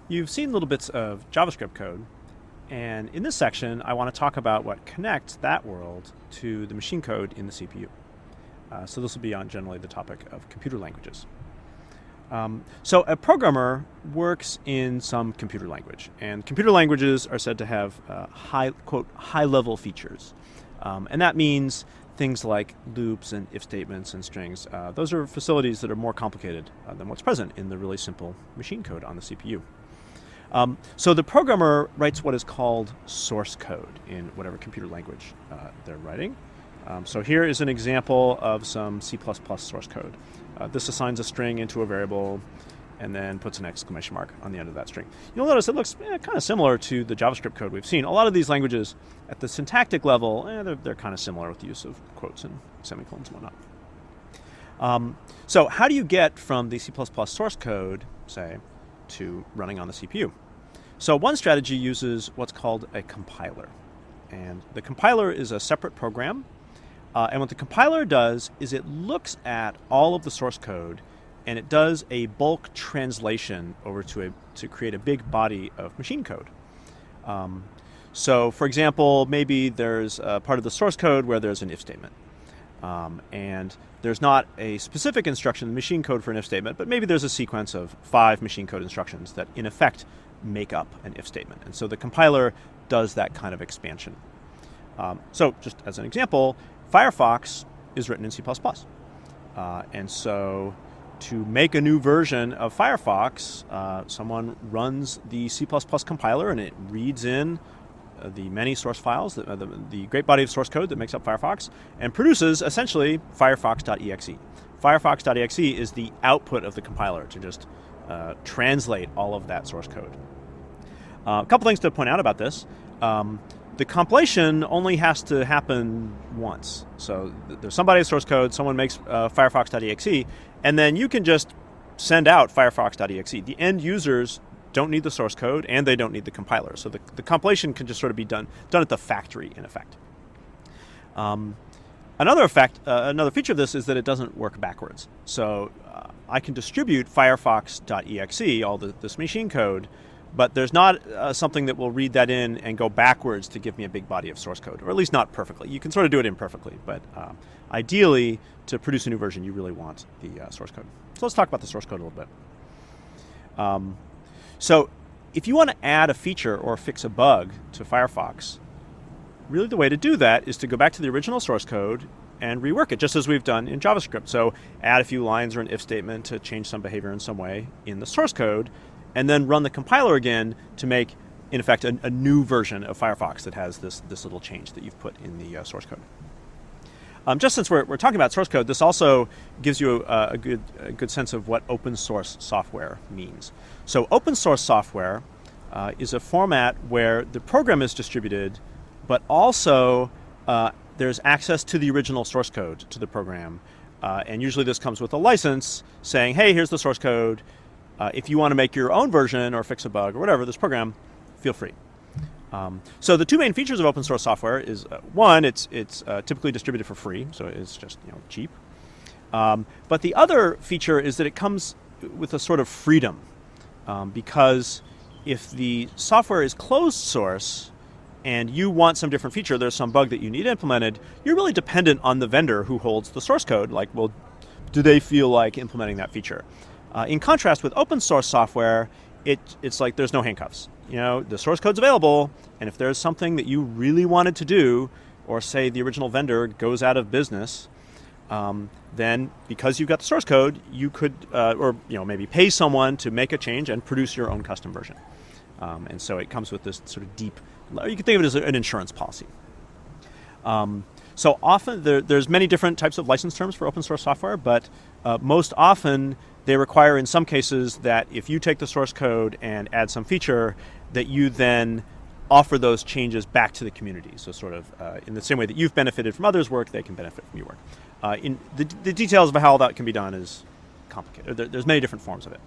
You've seen little bits of JavaScript code, and in this section, I want to talk about what connects that world to the machine code in the CPU. So this will be on generally the topic of computer languages. So a programmer works in some computer language, and computer languages are said to have high-level features. And that means things like loops and if statements and strings. Those are facilities that are more complicated than what's present in the really simple machine code on the CPU. So the programmer writes what is called source code in whatever computer language they're writing. So here is an example of some C++ source code. This assigns a string into a variable and then puts an exclamation mark on the end of that string. You'll notice it looks kind of similar to the JavaScript code we've seen. A lot of these languages at the syntactic level, they're kind of similar with the use of quotes and semicolons and whatnot. So how do you get from the C++ source code, say, to running on the CPU? So one strategy uses what's called a compiler. And the compiler is a separate program. And what the compiler does is it looks at all of the source code and it does a bulk translation over to create a big body of machine code. So for example, maybe there's a part of the source code where there's an if statement. And there's not a specific instruction in the machine code for an if statement, but maybe there's a sequence of 5 machine code instructions that in effect make up an if statement. And so the compiler does that kind of expansion. So just as an example, Firefox is written in C++. And so to make a new version of Firefox, someone runs the C++ compiler and it reads in the many source files, the great body of source code that makes up Firefox, and produces essentially Firefox.exe. Firefox.exe is the output of the compiler to just translate all of that source code. A couple things to point out about this. The compilation only has to happen once. So there's somebody's source code, someone makes Firefox.exe, and then you can just send out Firefox.exe. The end users don't need the source code, and they don't need the compiler. So the compilation can just sort of be done at the factory, in effect. Another feature of this is that it doesn't work backwards. So I can distribute Firefox.exe, all this machine code, but there's not something that will read that in and go backwards to give me a big body of source code, or at least not perfectly. You can sort of do it imperfectly, but ideally, to produce a new version, you really want the source code. So let's talk about the source code a little bit. So if you want to add a feature or fix a bug to Firefox, really the way to do that is to go back to the original source code and rework it, just as we've done in JavaScript. So add a few lines or an if statement to change some behavior in some way in the source code, and then run the compiler again to make, in effect, a new version of Firefox that has this little change that you've put in the source code. Just since we're talking about source code, this also gives you a good sense of what open source software means. So open source software is a format where the program is distributed, but also there's access to the original source code to the program. And usually this comes with a license saying, hey, here's the source code. If you want to make your own version or fix a bug or whatever, this program, feel free. So the two main features of open source software is one, it's typically distributed for free, so it's just cheap. But the other feature is that it comes with a sort of freedom, because if the software is closed source and you want some different feature, there's some bug that you need implemented, you're really dependent on the vendor who holds the source code. Like, well, do they feel like implementing that feature? In contrast with open source software, it's like there's no handcuffs. The source code's available, and if there's something that you really wanted to do, or say the original vendor goes out of business, then because you've got the source code, you could, maybe pay someone to make a change and produce your own custom version. And so it comes with this sort of deep, you can think of it as an insurance policy. So often there's many different types of license terms for open source software, but most often they require in some cases that if you take the source code and add some feature, that you then offer those changes back to the community. So sort of in the same way that you've benefited from others' work, they can benefit from your work. In the details of how all that can be done is complicated. There's many different forms of it.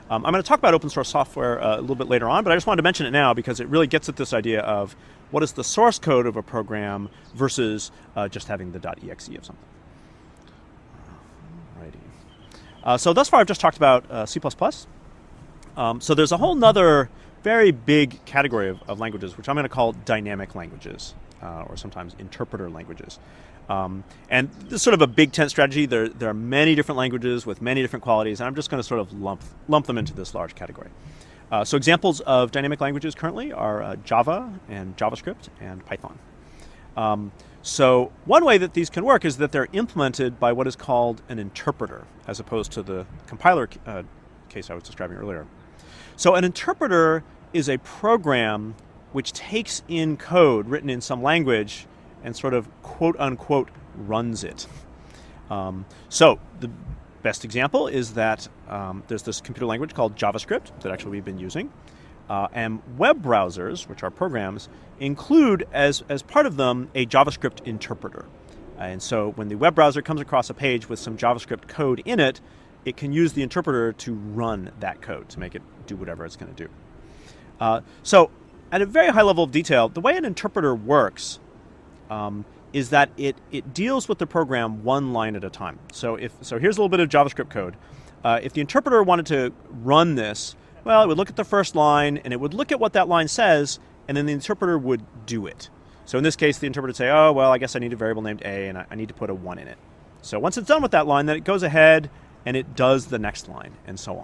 I'm going to talk about open source software a little bit later on, but I just wanted to mention it now because it really gets at this idea of what is the source code of a program versus just having the .exe of something. So thus far I've just talked about C++. So there's a whole nother very big category of languages, which I'm going to call dynamic languages, or sometimes interpreter languages. And this is sort of a big tent strategy. There are many different languages with many different qualities, and I'm just going to sort of lump them into this large category. So examples of dynamic languages currently are Java and JavaScript and Python. So one way that these can work is that they're implemented by what is called an interpreter, as opposed to the compiler case I was describing earlier. So an interpreter is a program which takes in code written in some language and sort of quote-unquote runs it. So the best example is that there's this computer language called JavaScript that actually we've been using. And web browsers, which are programs, include as part of them a JavaScript interpreter. And so when the web browser comes across a page with some JavaScript code in it, it can use the interpreter to run that code to make it do whatever it's going to do. So at a very high level of detail, the way an interpreter works is that it deals with the program one line at a time. So here's a little bit of JavaScript code. If the interpreter wanted to run this, well, it would look at the first line, and it would look at what that line says, and then the interpreter would do it. So in this case, the interpreter would say, oh, well, I guess I need a variable named a, and I need to put a 1 in it. So once it's done with that line, then it goes ahead, and it does the next line, and so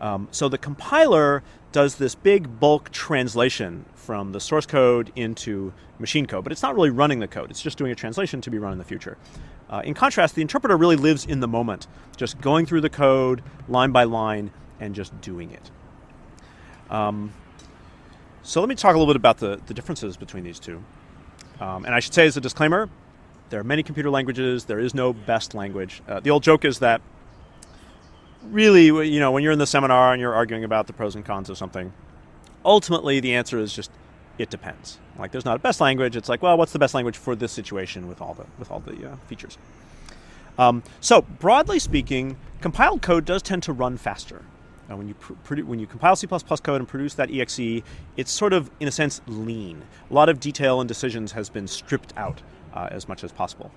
on. So the compiler does this big bulk translation from the source code into machine code, but it's not really running the code. It's just doing a translation to be run in the future. In contrast, the interpreter really lives in the moment, just going through the code line by line and just doing it. So let me talk a little bit about the differences between these two. And I should say as a disclaimer, there are many computer languages. There is no best language. The old joke is that really, when you're in the seminar and you're arguing about the pros and cons of something, ultimately the answer is just, it depends. Like there's not a best language. It's like, well, what's the best language for this situation with all the features? So broadly speaking, compiled code does tend to run faster. When you compile C++ code and produce that exe, it's sort of, in a sense, lean. A lot of detail and decisions has been stripped out as much as possible.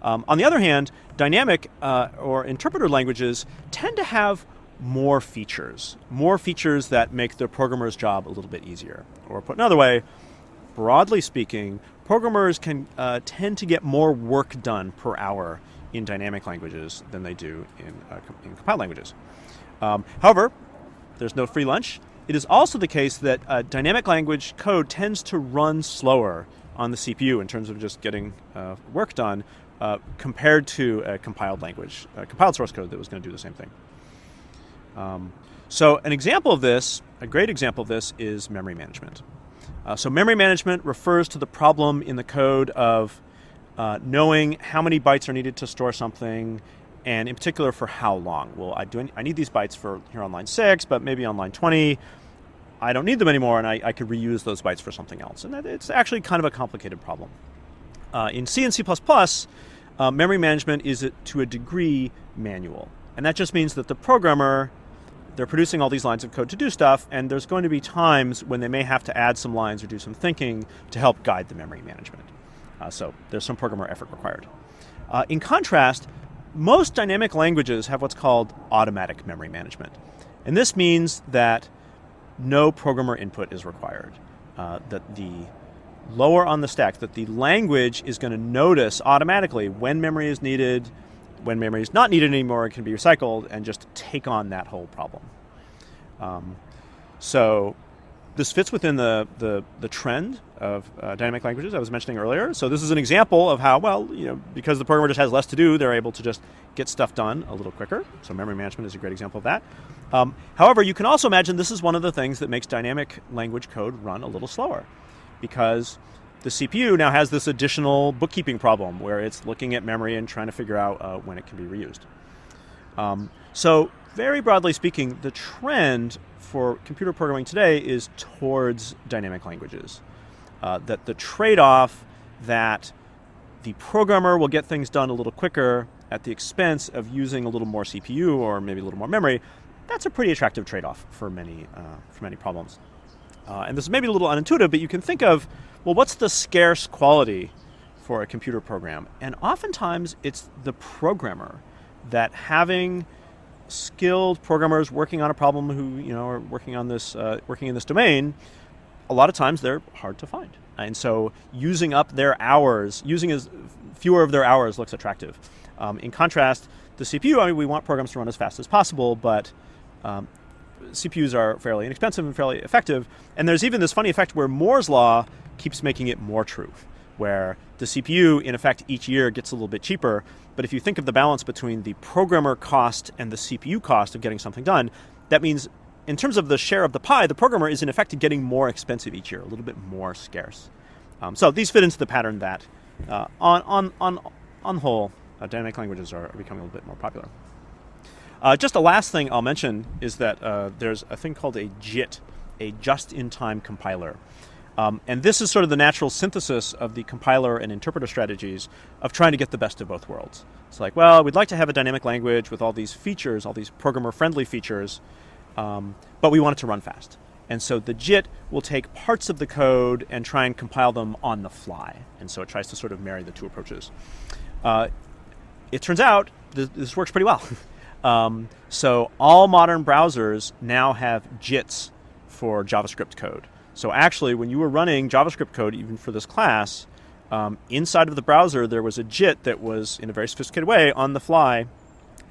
On the other hand, dynamic or interpreter languages tend to have more features that make the programmer's job a little bit easier. Or put another way, broadly speaking, programmers can tend to get more work done per hour in dynamic languages than they do in compiled languages. However, there's no free lunch. It is also the case that dynamic language code tends to run slower on the CPU in terms of just getting work done compared to a compiled language, compiled source code that was going to do the same thing. So an example of this, a great example of this, is memory management. So memory management refers to the problem in the code of knowing how many bytes are needed to store something, and in particular for how long. Well, I need these bytes for here on line 6, but maybe on line 20, I don't need them anymore, and I could reuse those bytes for something else. And it's actually kind of a complicated problem. In C and C++, memory management is to a degree manual. And that just means that the programmer, they're producing all these lines of code to do stuff, and there's going to be times when they may have to add some lines or do some thinking to help guide the memory management. So there's some programmer effort required. In contrast, most dynamic languages have what's called automatic memory management. And this means that no programmer input is required. That the lower on the stack, that the language is going to notice automatically when memory is needed, when memory is not needed anymore, it can be recycled, and just take on that whole problem. So this fits within the trend of dynamic languages I was mentioning earlier. So this is an example of how, because the programmer just has less to do, they're able to just get stuff done a little quicker. So memory management is a great example of that. However, you can also imagine this is one of the things that makes dynamic language code run a little slower, because the CPU now has this additional bookkeeping problem where it's looking at memory and trying to figure out when it can be reused. So very broadly speaking, the trend for computer programming today is towards dynamic languages. That the trade-off that the programmer will get things done a little quicker at the expense of using a little more CPU or maybe a little more memory, that's a pretty attractive trade-off for many problems. And this is maybe a little unintuitive, but you can think of, well, what's the scarce quality for a computer program? And oftentimes it's the programmer, that having skilled programmers working on a problem who are working on this working in this domain, a lot of times they're hard to find, and so using up their hours, using as fewer of their hours looks attractive. In contrast, the CPU, we want programs to run as fast as possible, but CPUs are fairly inexpensive and fairly effective. And there's even this funny effect where Moore's law keeps making it more true, where the CPU, in effect, each year gets a little bit cheaper. But if you think of the balance between the programmer cost and the CPU cost of getting something done, that means in terms of the share of the pie, the programmer is in effect getting more expensive each year, a little bit more scarce. So these fit into the pattern that, on the whole, dynamic languages are becoming a little bit more popular. Just a last thing I'll mention is that there's a thing called a JIT, a just-in-time compiler. And this is sort of the natural synthesis of the compiler and interpreter strategies of trying to get the best of both worlds. It's like, well, we'd like to have a dynamic language with all these features, all these programmer-friendly features, but we want it to run fast. And so the JIT will take parts of the code and try and compile them on the fly. And so it tries to sort of marry the two approaches. It turns out this works pretty well. So all modern browsers now have JITs for JavaScript code. So actually, when you were running JavaScript code, even for this class, inside of the browser, there was a JIT that was, in a very sophisticated way, on the fly,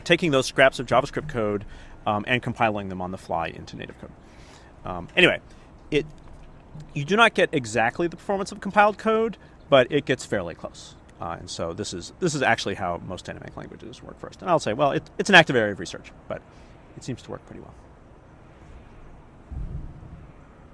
taking those scraps of JavaScript code and compiling them on the fly into native code. Anyway, you do not get exactly the performance of compiled code, but it gets fairly close. And so this is actually how most dynamic languages work first. And I'll say, well, it's an active area of research, but it seems to work pretty well.